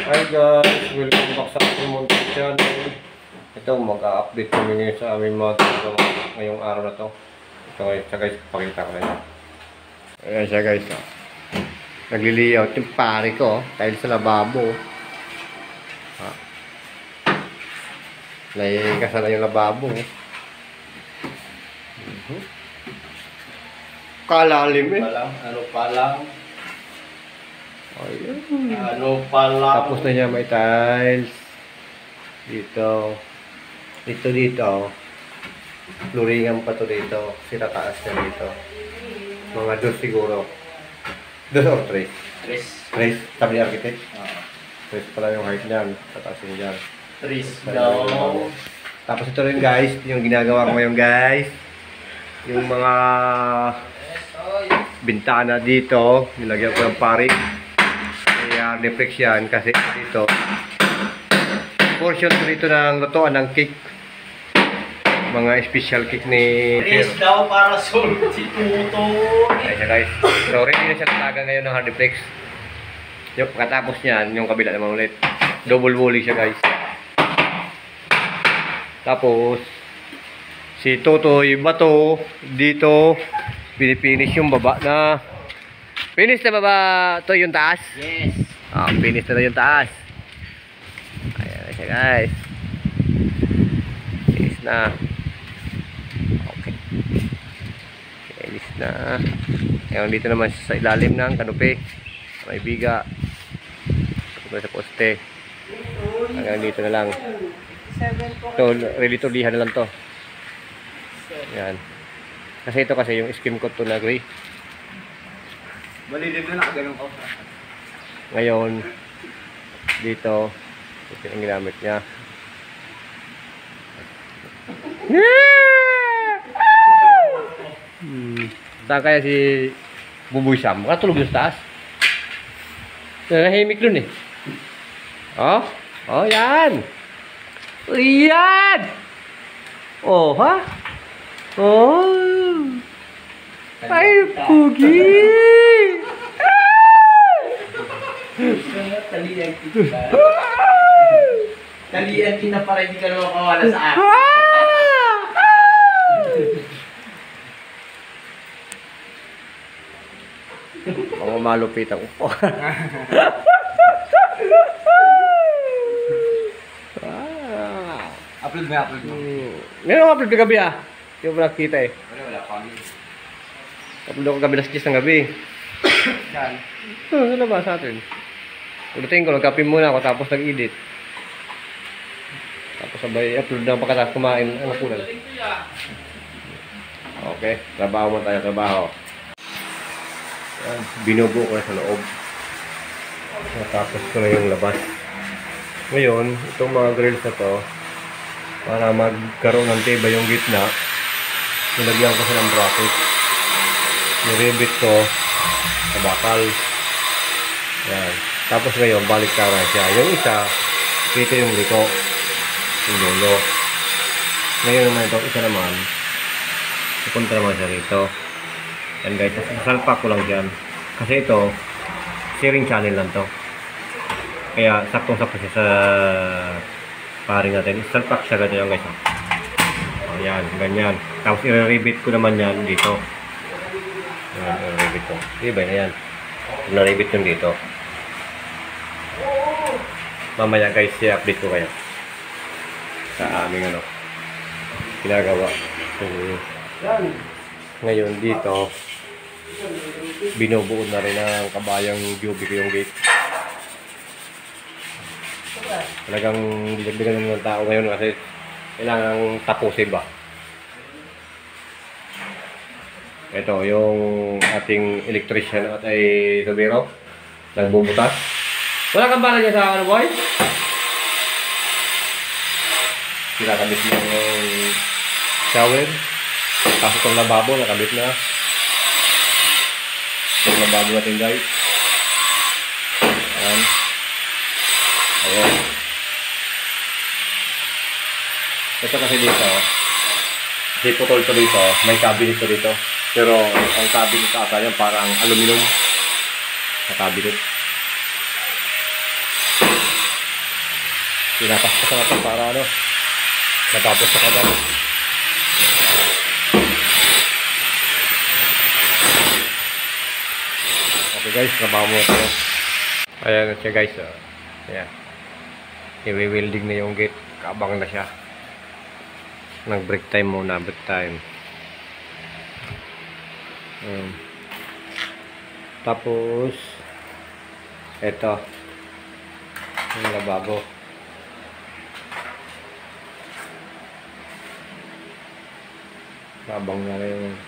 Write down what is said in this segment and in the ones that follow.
Hi guys, welcome back sa ating munting channel. Ito, mag-update kami ngayon sa aming mga ginagawa ngayong araw na to. Ito guys, pakita ko na yun. Ayan siya guys. Nagli-layout yung pare ko dahil sa lababo. Naikasa na yung lababo. Kalalim eh. Ano pa lang. Ayun. Ano pa lang. Tapos na niya may tiles. Dito. Dito. Floringan pa to dito. Sinataas niya dito. Mga dos siguro. 2 or 3? 3. Sabi ni architect? 3 pala yung height niyan. Tataasin niyan. 3 daw. Tapos ito rin guys. Yung ginagawa ko ngayon guys. Yung mga bintana dito. Nilagyan ko ng parik. Kaya reflex yan kasi dito portion dito ng lutuan ng cake, mga special cake ni Chris daw para solve si Tuto. Ayun siya guys, so ready na siya talaga ngayon ng hard reflex. Yung pagkatapos niyan, yung kabila naman ulit double walling siya guys. Tapos si Totoy Bato dito pinipinish yung baba na. Finish na ba ba ito yung taas? Yes. Finish na yung taas. Ayan na siya guys. Finish na. Okay. Finish na. Ayan dito naman sa ilalim ng kanupi. May biga. Ito sa poste. Hanggang dito na lang. Ito, ready to lihan na lang to. Ayan. Kasi ito kasi yung skim coat to na gray. Malilim na nakaganon ko. Ngayon, dito, ito ang ginamit niya. Saan kaya si Buboy Sam? Makatulog yung taas. Nahimik dun eh. Oh, yan! Yan! Oh, ha? Oh! Ay, pugi! Talian kita. Talian kita para hindi ka naman kawala sa akin. Mga malupit ang upo. Upload mo. Ngayon upload ka gabi ah. Hindi mo nakita eh. Wala kami. Upload ko gabi alas 10 ng gabi. Saan? Sa labas sa atin. Ulitin ko, nagkape muna ako tapos nag-edit. Tapos sabay upload na pagkatapos kumain ang hapunan. Okay, trabaho mo tayo, trabaho. Yan, binubuo ko na sa loob. Tapos ko na yung labas. Ngayon, itong mga grills na to, para magkaroon ng tibay yung gitna, nilagyan ko siya ng bracket. Niribit ko sa bakal. Yan. Tapos ngayon, balik na siya. Yung isa, dito yung liko. Yung dulo. Ngayon naman ito, isa naman. Pupunta naman siya rito. Yan guys, sasalpak ko lang dyan. Kasi ito, sharing channel lang to. Kaya saktong-sakto siya sa paring natin. Salpak siya ganyan guys. Ayan, ganyan. Tapos i-rebit ko naman yan dito. Ayan, i-rebit ko. Diba na yan. Na-rebit yung dito. Mamaya guys, i-update ko kayo sa aming ginagawa. Ngayon dito, binubuo na rin ng kabayang cubic yung gate. Talagang dinagdagan ng tao ngayon kasi kailangan tapusin ba. Ito yung ating electrician at ay tubero nagbubutas. Wala kang bala niya sa ano boy? Kinakabit mo yung shower. Tapos itong lababo nakabit na. Itong lababo natin guys. Ayan. Ayan. Ito kasi dito, kasi putol to dito, may cabinet to dito. Pero ang cabinet ata yan parang aluminum na cabinet. Pinapasok na ito para ano, matapos na kagad. Okay guys, trabaho mo ito. Ayan siya guys. Ayan. I-welding na yung gate. Kaabang na siya. Nag-break time muna. Break time. Tapos ito yung lababo. Kaabang na rin yung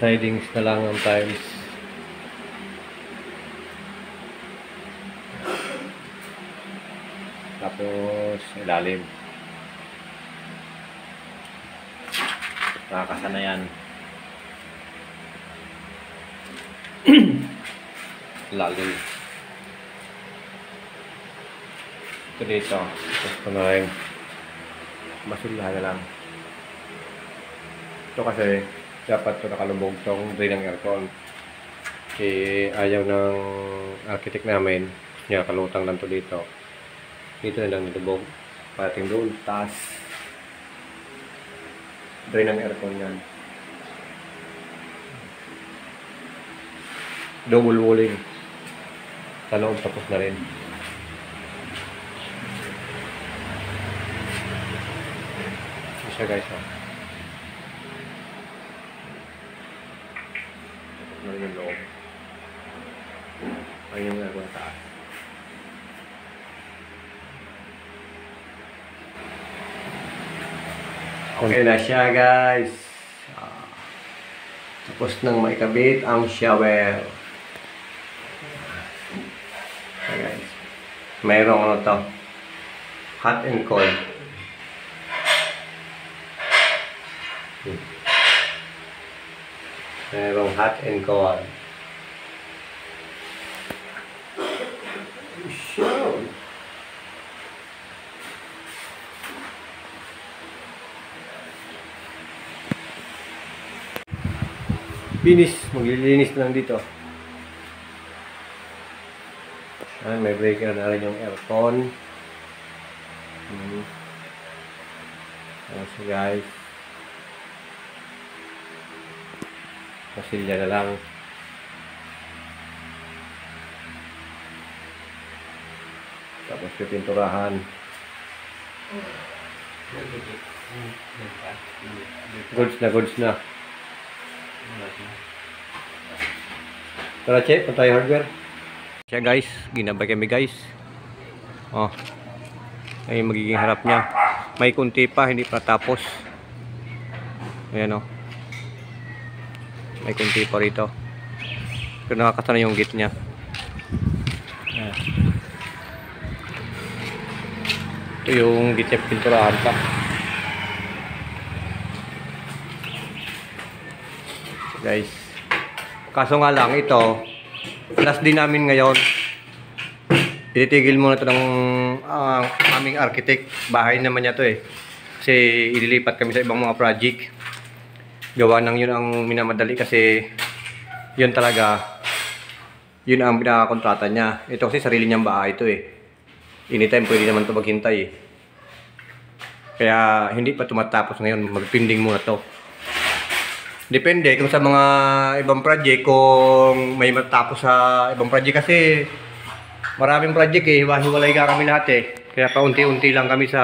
sidings na lang ang tiles. Tapos ilalim. Nakakasa na yan. Ilalim. Ito dito. Ito na rin. Masilahan na lang. Ito kasi dapat ito nakalubog itong drain ng aircon. Ayaw ng architect namin. Gusto niya kalutang lang ito dito. Dito na lang nilubog. Parating doon. Taas. Drain ng aircon yan. Double walling. Sa loob tapos na rin. Ito siya guys. Tapos na rin yung loob. Ayun yung aircon taas. Okay na siya guys. Tapos nang maikabit ang shower. Okay guys. Mayroong ano to. Hot and cold. Mayroong hot and cold. Show. Finish, maglilinis na lang dito. May breaker na rin yung aircon. So guys, pasilya na lang. Tapos pipinturahan. Goods na. Tara check, punta tayo hardware. Siya guys, ginabay kami guys. Oh. Ay magiging harap niya. May kunti pa, hindi pa tapos. Ayan oh. May kunti pa rito. Pero nakakata na yung gate niya. Ayan. Ito yung gate niya, pinturahan pa. Guys. Kaso nga lang ito, last din namin ngayon. Ititigil muna ito ng aming architect. Bahay naman niya ito eh. Kasi ililipat kami sa ibang mga project. Gawa ng yun ang minamadali kasi yun talaga, yun ang pinakakontrata niya. Ito kasi sarili niyang bahay ito eh. Anytime pwede naman ito maghintay eh. Kaya hindi pa tumatapos ngayon, magpinding muna ito. Depende kung sa mga ibang project, kung may matapos sa ibang project kasi maraming project eh, hiwa-hiwalay ka kami lahat eh. Kaya paunti-unti lang kami sa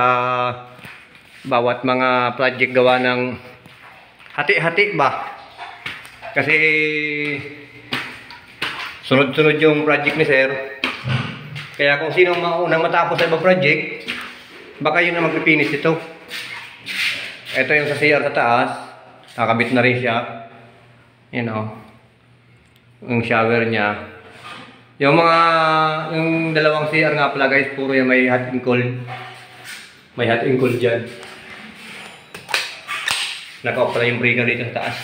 bawat mga project gawa ng hati-hati ba? Kasi sunod-sunod yung project ni sir. Kaya kung sino ang unang matapos sa ibang project, baka yun ang magpipinis ito. Ito yung sa CR sa taas. Nakabit na rin siya. Yan o. Yung shower niya. Yung dalawang CR nga pala guys, puro yung may hot and cold. May hot and cold dyan. Naka-off pala yung breaker dito sa taas.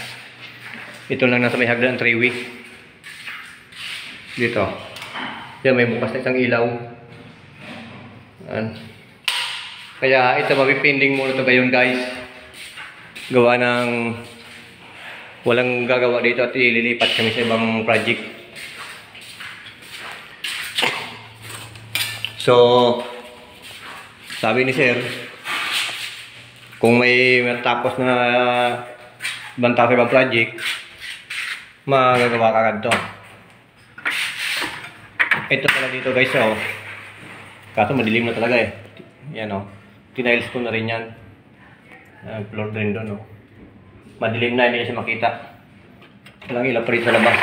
Ito lang nasa may hagdan 3-way. Dito. Yan, may bukas na isang ilaw. Yan. Kaya ito, mapipinding muna ito ngayon guys. Gawa ng walang gagawa dito at ililipat kami sa ibang project. So, sabi ni Sir, kung may matapos na banta sa ibang project, magagawa ka agad to. Ito pala dito guys, oh. Kaso madilim na talaga eh. Yan oh. Tiniles ko na rin yan. Floor drain doon oh. Madilim na, hindi siya makita. Walang ilaw pa rin sa labas.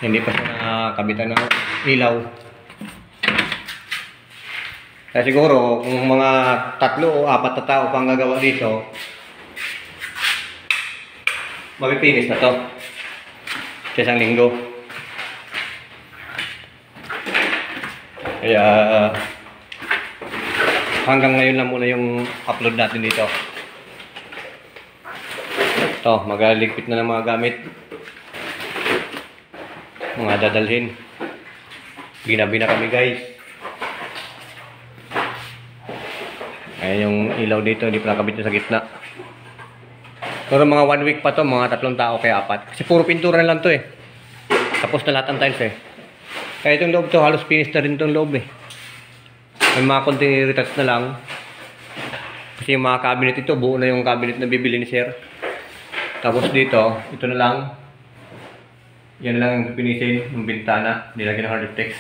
Hindi pa siya nakabitan ng ilaw. Kaya siguro, kung mga 3 o 4 na tao pang gagawa dito, mapipinis na to sa isang linggo. Kaya hanggang ngayon lang muna yung upload natin dito. Ito, magaligpit na ng mga gamit, mga dadalhin. Ginabi na kami guys. Ayan yung ilaw dito, hindi pa nakabit sa gitna. Pero mga 1 week pa to, mga 3 tao kaya 4. Kasi puro pintura lang to eh. Tapos na lahat ng tiles eh. Kaya itong loob to, halos finish na rin itong loob eh. May mga konting retouch na lang. Kasi yung mga cabinet ito, buo na yung cabinet na bibili ni Sir. Tapos dito, ito na lang. Yan lang yung pinisin, yung bintana. Nilagyan ng hardtex.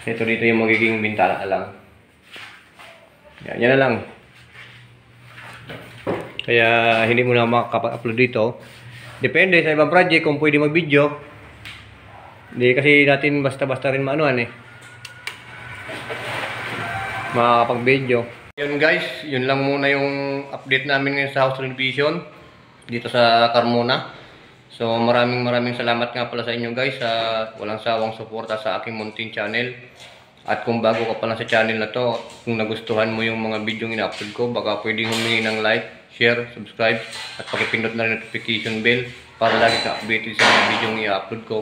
Ito dito yung magiging bintana lang. Yan na lang. Kaya hindi mo na makaka-upload dito. Depende sa ibang project kung pwede mag-video. Hindi kasi natin basta-basta rin maanuhan eh. Makakapag-video. Yun guys, yun lang muna yung update namin ngayon sa house renovation dito sa Carmona. So maraming salamat nga pala sa inyo guys sa walang sawang suporta sa aking munting channel. At kung bago ka pa lang sa channel na to, kung nagustuhan mo yung mga video yung ina-upload ko, baka pwedeng humingi ng like, share, subscribe, at pakipindot na rin notification bell para lagi ka updated sa mga video yung i-upload ko.